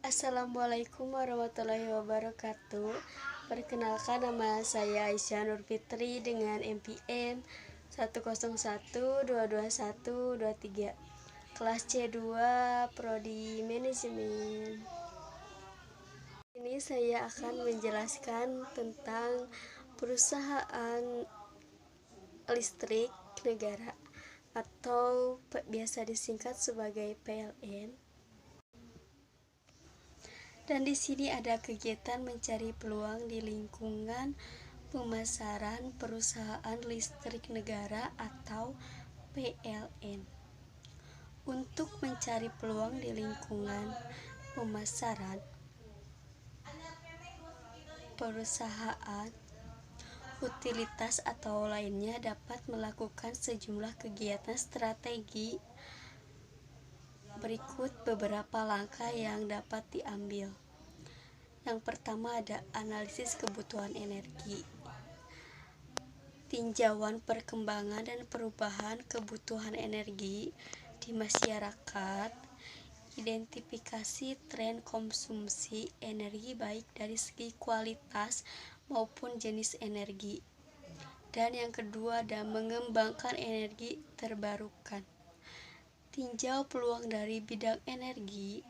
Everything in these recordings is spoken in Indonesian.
Assalamualaikum warahmatullahi wabarakatuh. Perkenalkan, nama saya Aisyah Nur Fitri dengan NPM 101222123, kelas C2, Prodi Manajemen. Ini saya akan menjelaskan tentang perusahaan listrik negara atau biasa disingkat sebagai PLN. Dan di sini ada kegiatan mencari peluang di lingkungan pemasaran perusahaan listrik negara atau PLN. Untuk mencari peluang di lingkungan pemasaran perusahaan utilitas atau lainnya dapat melakukan sejumlah kegiatan strategi. Berikut beberapa langkah yang dapat diambil. Yang pertama ada analisis kebutuhan energi, tinjauan perkembangan dan perubahan kebutuhan energi di masyarakat, identifikasi tren konsumsi energi baik dari segi kualitas maupun jenis energi. Dan yang kedua ada mengembangkan energi terbarukan. Tinjau peluang dari bidang energi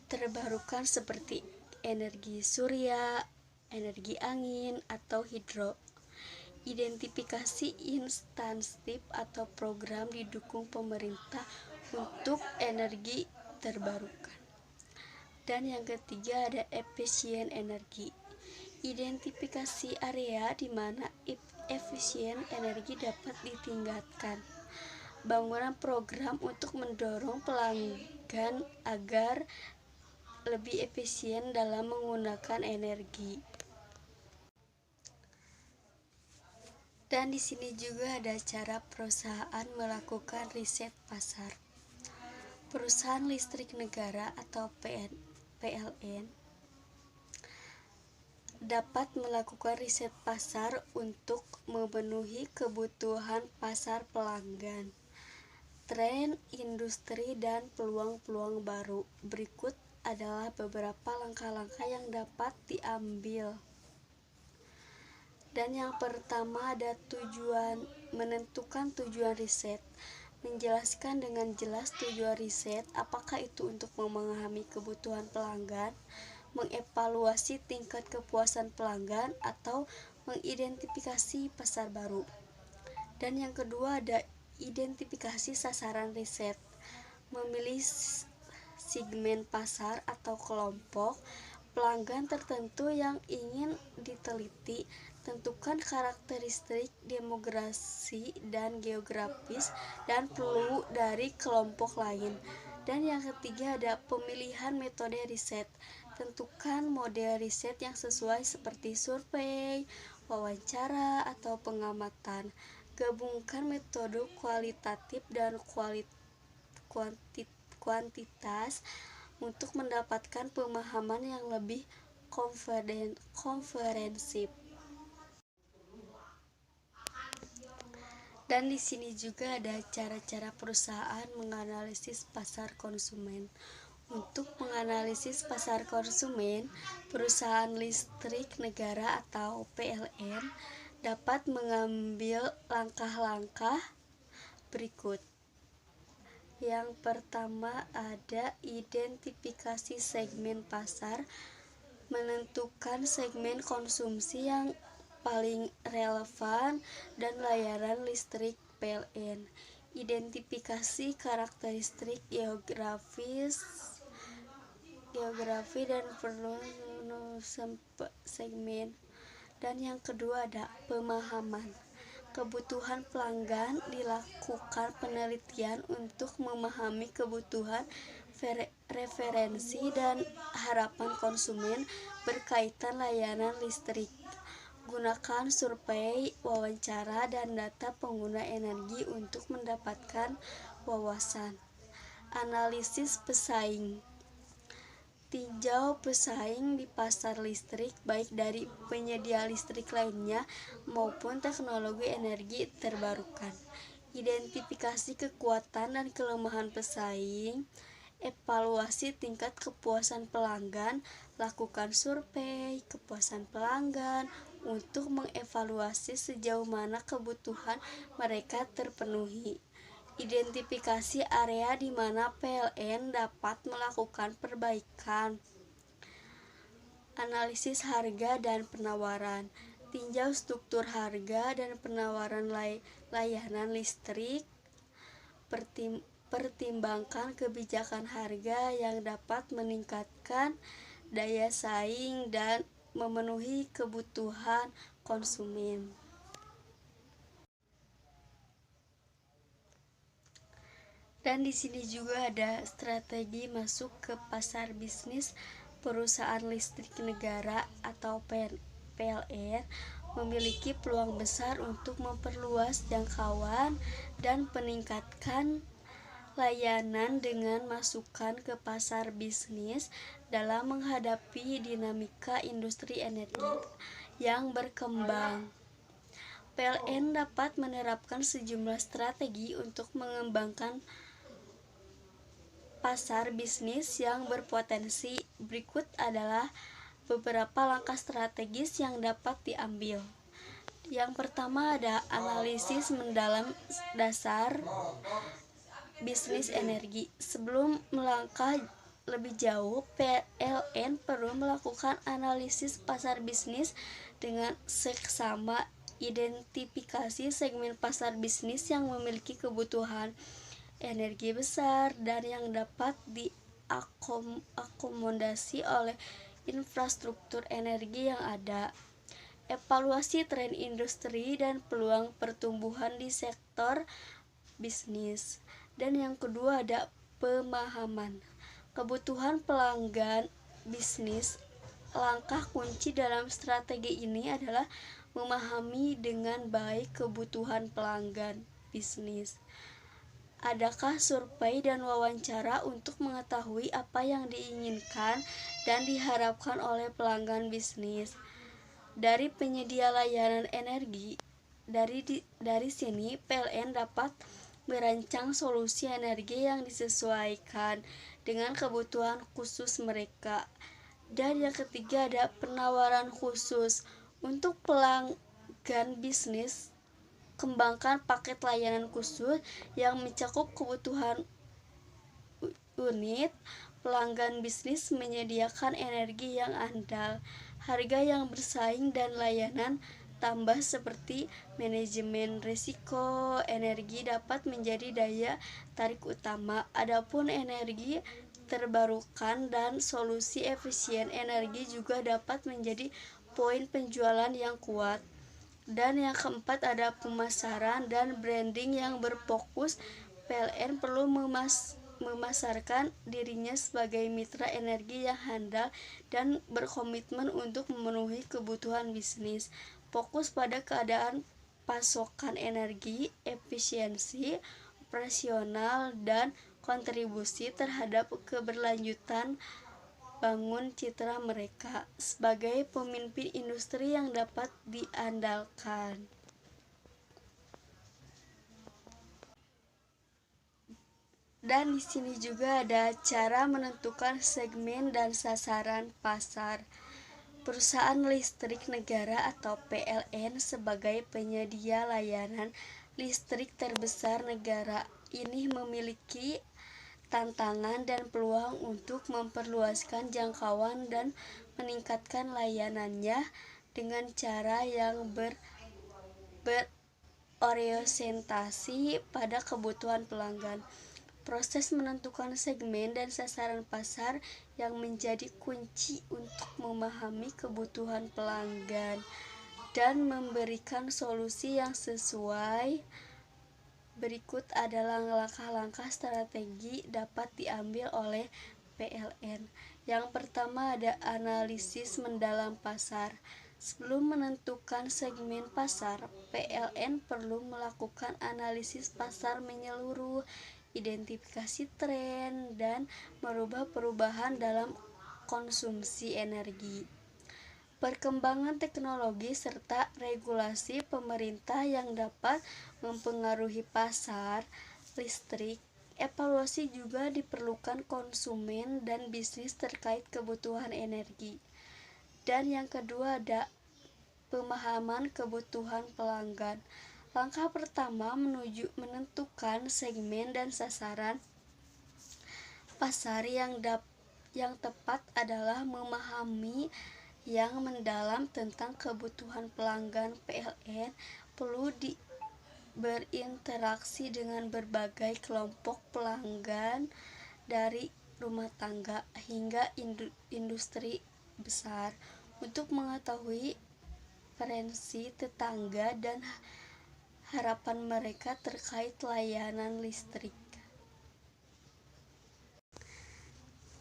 terbarukan seperti energi surya, energi angin, atau hidro. Identifikasi instansi atau program didukung pemerintah untuk energi terbarukan. Dan yang ketiga ada efisien energi. Identifikasi area di mana efisien energi dapat ditingkatkan. Bangunan program untuk mendorong pelanggan agar lebih efisien dalam menggunakan energi. Dan di sini juga ada cara perusahaan melakukan riset pasar. Perusahaan listrik negara atau PLN dapat melakukan riset pasar untuk memenuhi kebutuhan pasar pelanggan, tren industri, dan peluang-peluang baru. Berikut adalah beberapa langkah-langkah yang dapat diambil. Dan yang pertama ada menentukan tujuan riset. Menjelaskan dengan jelas tujuan riset, apakah itu untuk memahami kebutuhan pelanggan, mengevaluasi tingkat kepuasan pelanggan, atau mengidentifikasi pasar baru. Dan yang kedua ada identifikasi sasaran riset. Memilih segmen pasar atau kelompok pelanggan tertentu yang ingin diteliti. Tentukan karakteristik demografi dan geografis dan perlu dari kelompok lain. Dan yang ketiga ada pemilihan metode riset. Tentukan model riset yang sesuai seperti survei, wawancara, atau pengamatan. Gabungkan metode kualitatif dan kuantitas untuk mendapatkan pemahaman yang lebih komprehensif. Dan di sini juga ada cara-cara perusahaan menganalisis pasar konsumen. Untuk menganalisis pasar konsumen, perusahaan listrik negara atau PLN dapat mengambil langkah-langkah berikut. Yang pertama ada identifikasi segmen pasar. Menentukan segmen konsumsi yang paling relevan dan layanan listrik PLN. Identifikasi karakteristik geografi dan perlu segmen. Dan yang kedua ada pemahaman kebutuhan pelanggan. Dilakukan penelitian untuk memahami kebutuhan, referensi, dan harapan konsumen berkaitan layanan listrik. Gunakan survei, wawancara, dan data pengguna energi untuk mendapatkan wawasan. Analisis pesaing. Tinjau pesaing di pasar listrik baik dari penyedia listrik lainnya maupun teknologi energi terbarukan. Identifikasi kekuatan dan kelemahan pesaing. Evaluasi tingkat kepuasan pelanggan, lakukan survei kepuasan pelanggan untuk mengevaluasi sejauh mana kebutuhan mereka terpenuhi. Identifikasi area di mana PLN dapat melakukan perbaikan. Analisis harga dan penawaran. Tinjau struktur harga dan penawaran layanan listrik. Pertimbangkan kebijakan harga yang dapat meningkatkan daya saing dan memenuhi kebutuhan konsumen. Dan di sini juga ada strategi masuk ke pasar bisnis perusahaan listrik negara atau PLN memiliki peluang besar untuk memperluas jangkauan dan meningkatkan layanan dengan masukan ke pasar bisnis dalam menghadapi dinamika industri energi yang berkembang. PLN dapat menerapkan sejumlah strategi untuk mengembangkan pasar bisnis yang berpotensi. Berikut adalah beberapa langkah strategis yang dapat diambil. Yang pertama ada analisis mendalam dasar bisnis energi. Sebelum melangkah lebih jauh, PLN perlu melakukan analisis pasar bisnis dengan seksama, identifikasi segmen pasar bisnis yang memiliki kebutuhan energi besar dan yang dapat diakomodasi oleh infrastruktur energi yang ada. Evaluasi tren industri dan peluang pertumbuhan di sektor bisnis. Dan yang kedua ada pemahaman kebutuhan pelanggan bisnis. Langkah kunci dalam strategi ini adalah memahami dengan baik kebutuhan pelanggan bisnis. Adakah survei dan wawancara untuk mengetahui apa yang diinginkan dan diharapkan oleh pelanggan bisnis dari penyedia layanan energi. Dari sini PLN dapat merancang solusi energi yang disesuaikan dengan kebutuhan khusus mereka. Dan yang ketiga ada penawaran khusus untuk pelanggan bisnis. Kembangkan paket layanan khusus yang mencakup kebutuhan unit. Pelanggan bisnis menyediakan energi yang andal, harga yang bersaing, dan layanan tambah seperti manajemen risiko energi dapat menjadi daya tarik utama. Adapun energi terbarukan dan solusi efisien energi juga dapat menjadi poin penjualan yang kuat. Dan yang keempat ada pemasaran dan branding yang berfokus. PLN perlu memasarkan dirinya sebagai mitra energi yang handal dan berkomitmen untuk memenuhi kebutuhan bisnis. Fokus pada keadaan pasokan energi, efisiensi operasional, dan kontribusi terhadap keberlanjutan bangun citra mereka sebagai pemimpin industri yang dapat diandalkan. Dan di sini juga ada cara menentukan segmen dan sasaran pasar. Perusahaan listrik negara atau PLN sebagai penyedia layanan listrik terbesar negara ini memiliki tantangan dan peluang untuk memperluaskan jangkauan dan meningkatkan layanannya dengan cara yang berorientasi pada kebutuhan pelanggan. Proses menentukan segmen dan sasaran pasar yang menjadi kunci untuk memahami kebutuhan pelanggan dan memberikan solusi yang sesuai. Berikut adalah langkah-langkah strategi dapat diambil oleh PLN. Yang pertama ada analisis mendalam pasar. Sebelum menentukan segmen pasar, PLN perlu melakukan analisis pasar menyeluruh, identifikasi tren, dan merubah perubahan dalam konsumsi energi. Perkembangan teknologi serta regulasi pemerintah yang dapat mempengaruhi pasar listrik Evaluasi juga diperlukan konsumen dan bisnis terkait kebutuhan energi. Dan yang kedua ada pemahaman kebutuhan pelanggan. Langkah pertama menentukan segmen dan sasaran pasar yang tepat adalah memahami yang mendalam tentang kebutuhan pelanggan. PLN perlu berinteraksi dengan berbagai kelompok pelanggan dari rumah tangga hingga industri besar untuk mengetahui preferensi tetangga dan harapan mereka terkait layanan listrik.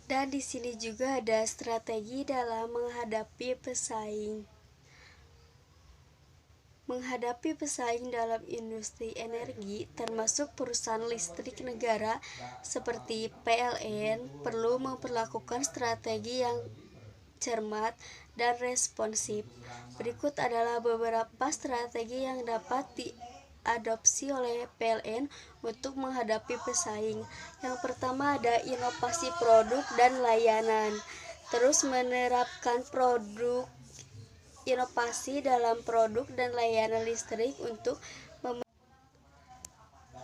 Dan di sini juga ada strategi dalam menghadapi pesaing. Menghadapi pesaing dalam industri energi, termasuk perusahaan listrik negara seperti PLN, perlu memperlakukan strategi yang cermat dan responsif. Berikut adalah beberapa strategi yang dapat diadopsi oleh PLN untuk menghadapi pesaing. Yang pertama ada inovasi produk dan layanan. Terus menerapkan inovasi dalam produk dan layanan listrik untuk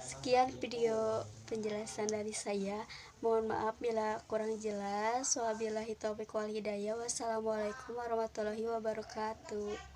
sekian video penjelasan dari saya. Mohon maaf bila kurang jelas. Wabillahi taufiq wal hidayah. Wassalamualaikum warahmatullahi wabarakatuh.